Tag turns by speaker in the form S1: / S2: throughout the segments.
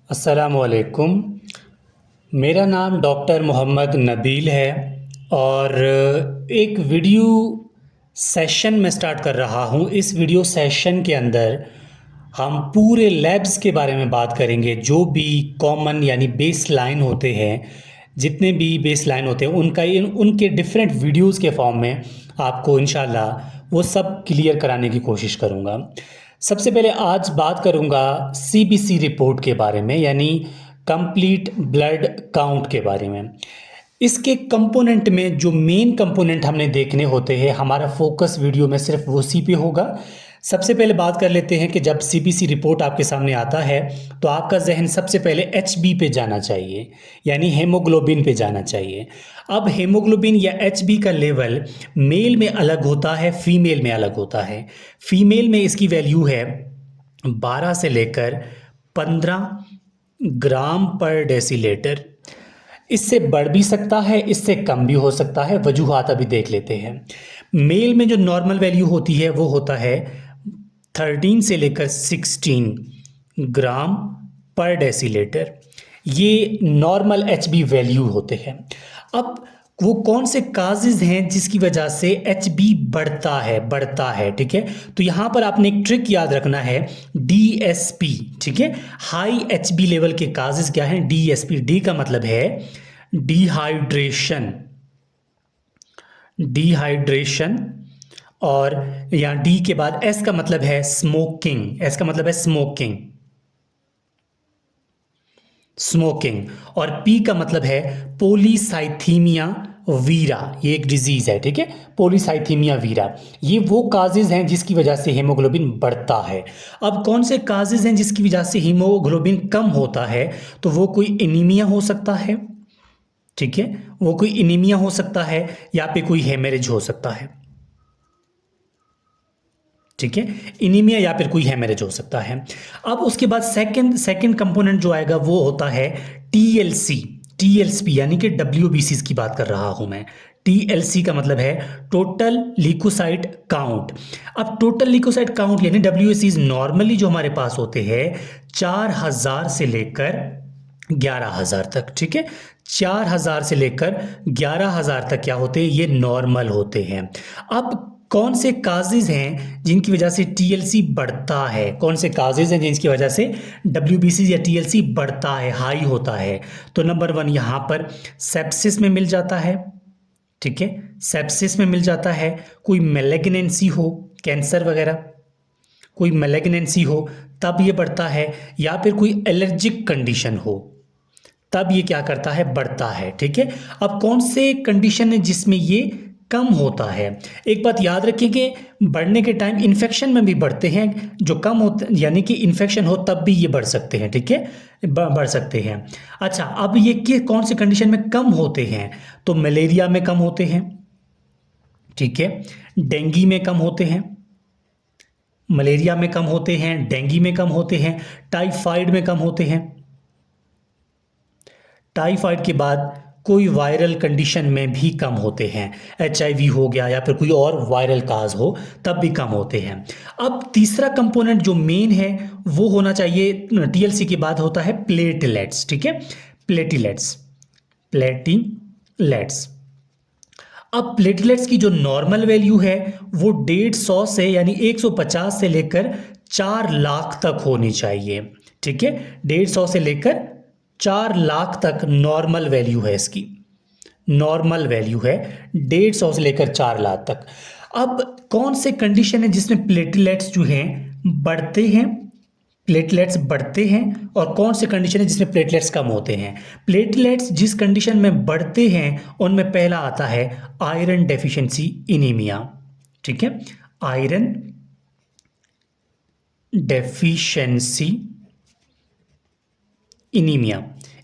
S1: अस्सलामुअलैकुम। मेरा नाम डॉक्टर मोहम्मद नबील है और एक वीडियो सेशन मैं स्टार्ट कर रहा हूँ। इस वीडियो सेशन के अंदर हम पूरे लैब्स के बारे में बात करेंगे। जो भी कॉमन यानी बेस लाइन होते हैं, जितने भी बेस लाइन होते हैं उनके डिफरेंट वीडियोस के फॉर्म में आपको इंशाल्लाह वो सब क्लियर कराने की कोशिश करूँगा। सबसे पहले आज बात करूँगा सीबीसी रिपोर्ट के बारे में, यानी कंप्लीट ब्लड काउंट के बारे में। इसके कंपोनेंट में जो मेन कंपोनेंट हमने देखने होते हैं, हमारा फोकस वीडियो में सिर्फ उसी पे होगा। सबसे पहले बात कर लेते हैं कि जब सीबीसी रिपोर्ट आपके सामने आता है तो आपका जहन सबसे पहले एचबी पे जाना चाहिए, यानी हेमोग्लोबिन पे जाना चाहिए। अब हेमोग्लोबिन या एचबी का लेवल मेल में अलग होता है, फीमेल में अलग होता है। फीमेल में इसकी वैल्यू है 12 से लेकर 15 ग्राम पर डेसीलीटर। इससे बढ़ भी सकता है, इससे कम भी हो सकता है। वजूहात अभी देख लेते हैं। मेल में जो नॉर्मल वैल्यू होती है वो होता है 13 से लेकर 16 ग्राम पर डेसीलीटर। ये नॉर्मल एचबी वैल्यू होते हैं। अब वो कौन से काजेज हैं जिसकी वजह से एचबी बढ़ता है, ठीक है। तो यहां पर आपने एक ट्रिक याद रखना है, डीएसपी, ठीक है। हाई एचबी लेवल के काजेज क्या हैं? डीएसपी। डी का मतलब है डिहाइड्रेशन, और यहां डी के बाद एस का मतलब है स्मोकिंग। एस का मतलब है स्मोकिंग और पी का मतलब है पोलीसाइथीमिया वीरा। ये एक डिजीज है, ठीक है, पोलीसाइथीमिया वीरा। ये वो काजेज हैं जिसकी वजह से हीमोग्लोबिन बढ़ता है। अब कौन से काजेज हैं जिसकी वजह से हीमोग्लोबिन कम होता है? तो वो कोई एनीमिया हो सकता है, ठीक है, वो कोई एनीमिया हो सकता है, या पे कोई हेमरेज हो सकता है, ठीक है। एनीमिया या फिर कोई हेमरेज हो सकता है। अब उसके बाद सेकंड कंपोनेंट जो आएगा वो होता है टीएलसी यानी कि डब्ल्यूबीसी की बात कर रहा हूं मैं। टीएलसी का मतलब है टोटल ल्यूकोसाइट काउंट। अब टोटल ल्यूकोसाइट काउंट यानी डब्ल्यूबीसी नॉर्मली जो हमारे पास होते हैं 4000 से लेकर 11,000 तक, ठीक है। 4000 से लेकर 11,000 तक क्या होते हैं? ये नॉर्मल होते हैं। अब कौन से काजेज हैं जिनकी वजह से टीएलसी बढ़ता है? कौन से काजेज हैं जिनकी वजह से डब्ल्यूबीसी या टीएलसी बढ़ता है, हाई होता है? तो नंबर 1 यहां पर सेप्सिस में मिल जाता है, ठीक है, सेप्सिस में मिल जाता है। कोई मैलिग्नेंसी हो, कैंसर वगैरह, कोई मैलिग्नेंसी हो तब ये बढ़ता है, या फिर कोई एलर्जिक कंडीशन हो तब ये क्या करता है? बढ़ता है, ठीक है। अब कौन से कंडीशन है जिसमें ये कम होता है? एक बात याद रखिए कि बढ़ने के टाइम इन्फेक्शन में भी बढ़ते हैं। जो कम होते यानी कि इन्फेक्शन हो तब भी ये बढ़ सकते हैं, ठीक है, बढ़ सकते हैं। अच्छा, अब ये कौन से कंडीशन में कम होते हैं? तो मलेरिया में कम होते हैं, ठीक है, डेंगू में कम होते हैं, मलेरिया में कम होते हैं, डेंगू में कम होते हैं, टाइफाइड में कम होते हैं। टाइफाइड के बाद कोई वायरल कंडीशन में भी कम होते हैं, एचआईवी हो गया या फिर कोई और वायरल काज हो तब भी कम होते हैं। अब तीसरा कंपोनेंट जो मेन है वो होना चाहिए, टीएलसी के बाद होता है प्लेटलेट्स, ठीक है, प्लेटलेट्स। अब प्लेटलेट्स की जो नॉर्मल वैल्यू है वो 150 से यानी 150 से लेकर 4 लाख तक होनी चाहिए, ठीक है। 150 से लेकर 4 लाख तक नॉर्मल वैल्यू है इसकी, नॉर्मल वैल्यू है 150 से लेकर 4 लाख तक। अब कौन से कंडीशन है जिसमें प्लेटलेट्स जो हैं बढ़ते हैं? प्लेटलेट्स बढ़ते हैं। और कौन से कंडीशन है जिसमें प्लेटलेट्स कम होते हैं? प्लेटलेट्स जिस कंडीशन में बढ़ते हैं उनमें पहला आता है आयरन डेफिशिएंसी इनीमिया, ठीक है, आयरन डेफिशिएंसी इनीमिया,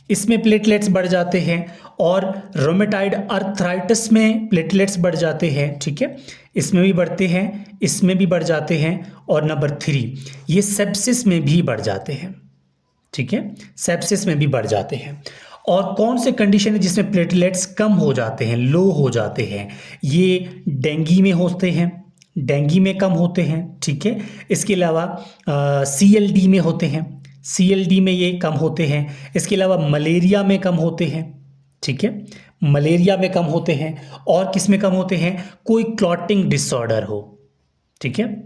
S1: इसमें प्लेटलेट्स बढ़ जाते हैं। और रोमेटाइड अर्थराइटिस में प्लेटलेट्स बढ़ जाते हैं, ठीक है, इसमें भी बढ़ते हैं, इसमें भी बढ़ जाते हैं। और नंबर 3 ये सेप्सिस में भी बढ़ जाते हैं, ठीक है, सेप्सिस में भी बढ़ जाते हैं। और कौन से कंडीशन है जिसमें प्लेटलेट्स कम हो जाते हैं, लो हो जाते हैं? ये डेंगू में होते हैं, डेंगू में कम होते हैं, ठीक है। इसके अलावा सीएलडी में होते हैं, CLD में ये कम होते हैं। इसके अलावा मलेरिया में कम होते हैं, ठीक है, मलेरिया में कम होते हैं। और किस में कम होते हैं? कोई क्लॉटिंग डिसऑर्डर हो, ठीक है,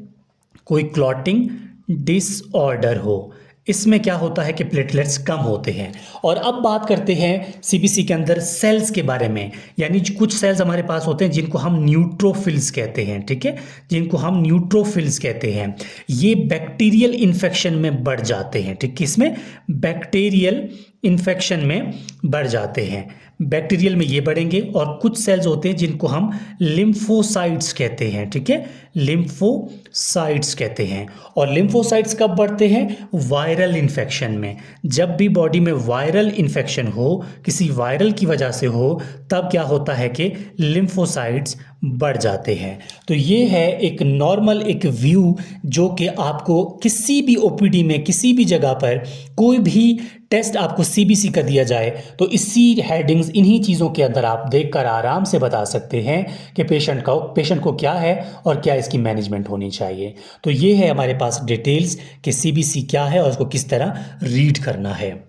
S1: कोई क्लॉटिंग डिसऑर्डर हो, इसमें क्या होता है कि प्लेटलेट्स कम होते हैं। और अब बात करते हैं CBC के अंदर सेल्स के बारे में, यानी कुछ सेल्स हमारे पास होते हैं जिनको हम न्यूट्रोफिल्स कहते हैं, ठीक है, जिनको हम न्यूट्रोफिल्स कहते हैं। ये बैक्टीरियल इन्फेक्शन में बढ़ जाते हैं, ठीक, किसमें? बैक्टीरियल इन्फेक्शन में बढ़ जाते हैं। बैक्टीरियल में ये बढ़ेंगे। और कुछ सेल्स होते हैं जिनको हम लिम्फोसाइट्स कहते हैं, ठीक है, लिम्फोसाइट्स कहते हैं। और लिम्फोसाइट्स कब बढ़ते हैं? वायरल इन्फेक्शन में। जब भी बॉडी में वायरल इन्फेक्शन हो, किसी वायरल की वजह से हो, तब क्या होता है कि लिम्फोसाइट्स बढ़ जाते हैं। तो ये है एक नॉर्मल एक व्यू जो कि आपको किसी भी OPD में, किसी भी जगह पर कोई भी टेस्ट आपको CBC का दिया जाए तो इसी हेडिंग्स, इन्हीं चीज़ों के अंदर आप देखकर आराम से बता सकते हैं कि पेशेंट को क्या है और क्या इसकी मैनेजमेंट होनी चाहिए। तो ये है हमारे पास डिटेल्स कि CBC क्या है और उसको किस तरह रीड करना है।